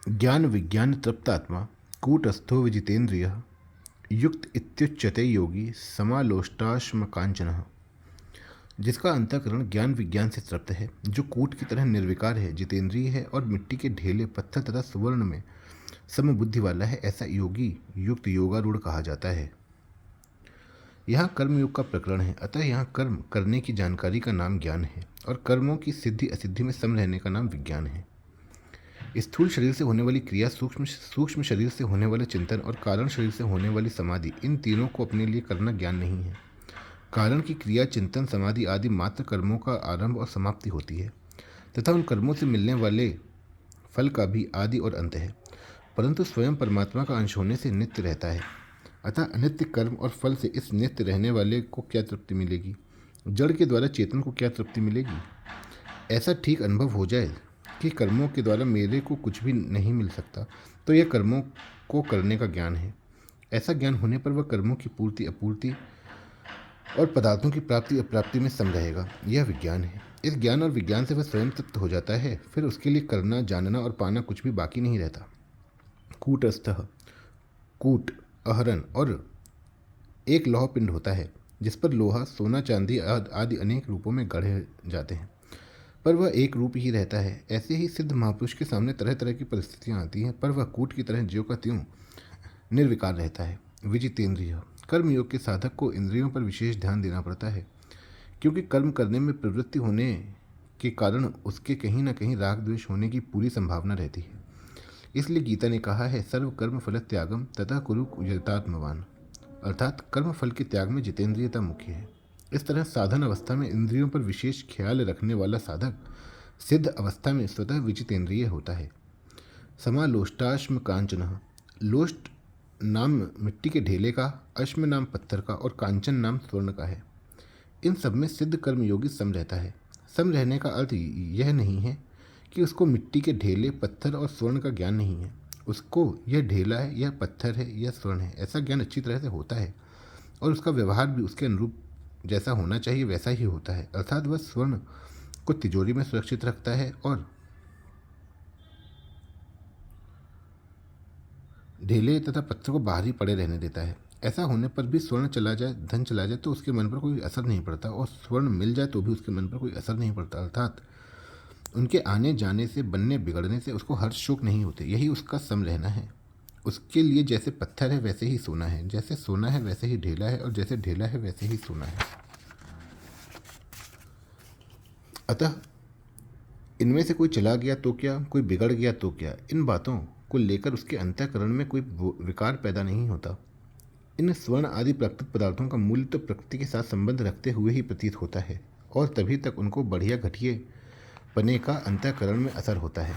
ज्ञान विज्ञान तृप्तात्मा कूटस्थो विजितेन्द्रिय युक्त इत्युच्यते योगी समालोष्टाश्म कांचन। जिसका अंतःकरण ज्ञान विज्ञान से तृप्त है, जो कूट की तरह निर्विकार है, जितेंद्रिय है और मिट्टी के ढेले पत्थर तथा सुवर्ण में समबुद्धि वाला है, ऐसा योगी युक्त योगारूढ़ कहा जाता है। यहाँ कर्मयोग का प्रकरण है, अतः यहाँ कर्म करने की जानकारी का नाम ज्ञान है और कर्मों की सिद्धि असिद्धि में सम रहने का नाम विज्ञान है। स्थूल शरीर से होने वाली क्रिया, सूक्ष्म शरीर से होने वाले चिंतन और कारण शरीर से होने वाली समाधि, इन तीनों को अपने लिए करना ज्ञान नहीं है। कारण की क्रिया, चिंतन, समाधि आदि मात्र कर्मों का आरंभ और समाप्ति होती है तथा उन कर्मों से मिलने वाले फल का भी आदि और अंत है, परंतु स्वयं परमात्मा का अंश होने से नित्य रहता है। अतः अनित्य कर्म और फल से इस नित्य रहने वाले को क्या तृप्ति मिलेगी? जड़ के द्वारा चेतन को क्या तृप्ति मिलेगी? ऐसा ठीक अनुभव हो जाए कि कर्मों के द्वारा मेरे को कुछ भी नहीं मिल सकता, तो यह कर्मों को करने का ज्ञान है। ऐसा ज्ञान होने पर वह कर्मों की पूर्ति अपूर्ति और पदार्थों की प्राप्ति अप्राप्ति में सम रहेगा। यह विज्ञान है। इस ज्ञान और विज्ञान से वह स्वयं तृप्त हो जाता है, फिर उसके लिए करना, जानना और पाना कुछ भी बाकी नहीं रहता। कूटस्थः, कूट अहरन और एक लौह पिंड होता है जिस पर लोहा, सोना, चांदी आदि अनेक रूपों में गढ़े जाते हैं, पर वह एक रूप ही रहता है। ऐसे ही सिद्ध महापुरुष के सामने तरह तरह की परिस्थितियां आती हैं, पर वह कूट की तरह ज्यों का त्यों निर्विकार रहता है। विजितेंद्रिय, कर्मयोग के साधक को इंद्रियों पर विशेष ध्यान देना पड़ता है, क्योंकि कर्म करने में प्रवृत्ति होने के कारण उसके कहीं न कहीं राग द्वेष होने की पूरी संभावना रहती है। इसलिए गीता ने कहा है, सर्व कर्म फल त्यागम तथा कुरु यथात्मवान, अर्थात कर्म फल के त्याग में जितेंद्रियता मुख्य है। इस तरह साधन अवस्था में इंद्रियों पर विशेष ख्याल रखने वाला साधक सिद्ध अवस्था में स्वतः विजितेंद्रिय होता है। समालोष्टाश्म कांचन, लोष्ट नाम मिट्टी के ढेले का, अश्म नाम पत्थर का और कांचन नाम स्वर्ण का है। इन सब में सिद्ध कर्मयोगी सम रहता है। सम रहने का अर्थ यह नहीं है कि उसको मिट्टी के ढेले, पत्थर और स्वर्ण का ज्ञान नहीं है। उसको यह ढेला है, यह पत्थर है, यह स्वर्ण है, ऐसा ज्ञान अच्छी तरह से होता है और उसका व्यवहार भी उसके अनुरूप जैसा होना चाहिए वैसा ही होता है। अर्थात वह स्वर्ण को तिजोरी में सुरक्षित रखता है और ढेले तथा पत्थर को बाहर ही पड़े रहने देता है। ऐसा होने पर भी स्वर्ण चला जाए, धन चला जाए तो उसके मन पर कोई असर नहीं पड़ता, और स्वर्ण मिल जाए तो भी उसके मन पर कोई असर नहीं पड़ता। अर्थात उनके आने जाने से, बनने बिगड़ने से उसको हर्ष शोक नहीं होते। यही उसका सम रहना है। उसके लिए जैसे पत्थर है वैसे ही सोना है, जैसे सोना है वैसे ही ढेला है, और जैसे ढेला है वैसे ही सोना है। अतः इनमें से कोई चला गया तो क्या, कोई बिगड़ गया तो क्या, इन बातों को लेकर उसके अंतःकरण में कोई विकार पैदा नहीं होता। इन स्वर्ण आदि प्राकृतिक पदार्थों का मूल्य तो प्रकृति के साथ संबंध रखते हुए ही प्रतीत होता है, और तभी तक उनको बढ़िया घटिया पने का अंतःकरण में असर होता है।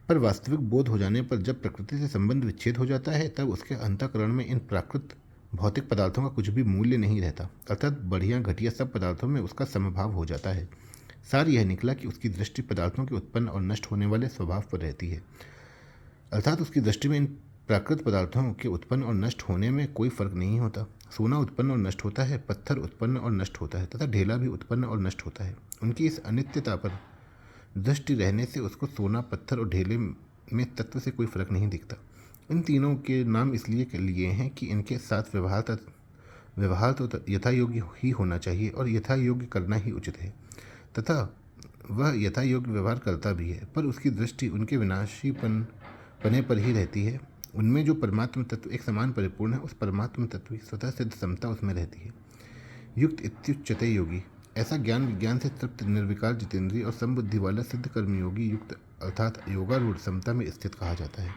पर वास्तविक बोध हो जाने पर जब प्रकृति से संबंध विच्छेद हो जाता है, तब उसके अंतःकरण में इन प्राकृत भौतिक पदार्थों का कुछ भी मूल्य नहीं रहता, अर्थात बढ़िया घटिया सब पदार्थों में उसका समभाव हो जाता है। सार यह निकला कि उसकी दृष्टि पदार्थों के उत्पन्न और नष्ट होने वाले स्वभाव पर रहती है, अर्थात उसकी दृष्टि में इन प्राकृत पदार्थों के उत्पन्न और नष्ट होने में कोई फर्क नहीं होता। सोना उत्पन्न और नष्ट होता है, पत्थर उत्पन्न और नष्ट होता है तथा ढेला भी उत्पन्न और नष्ट होता है। उनकी इस अनित्यता पर दृष्टि रहने से उसको सोना, पत्थर और ढेले में तत्व से कोई फर्क नहीं दिखता। इन तीनों के नाम इसलिए लिए हैं कि इनके साथ व्यवहार तो यथा योग्य ही होना चाहिए और यथा योग्य करना ही उचित है, तथा वह यथा योग्य व्यवहार करता भी है, पर उसकी दृष्टि उनके विनाशी पने पर ही रहती है। उनमें जो परमात्म तत्व एक समान परिपूर्ण है, उस परमात्म तत्व की स्वतः सिद्ध समता उसमें रहती है। युक्त इत्युच्यते योगी, ऐसा ज्ञान विज्ञान से तृप्त निर्विकार जितेंद्रिय और समबुद्धि वाला सिद्ध कर्मयोगी युक्त अर्थात योगारूढ़ समता में स्थित कहा जाता है।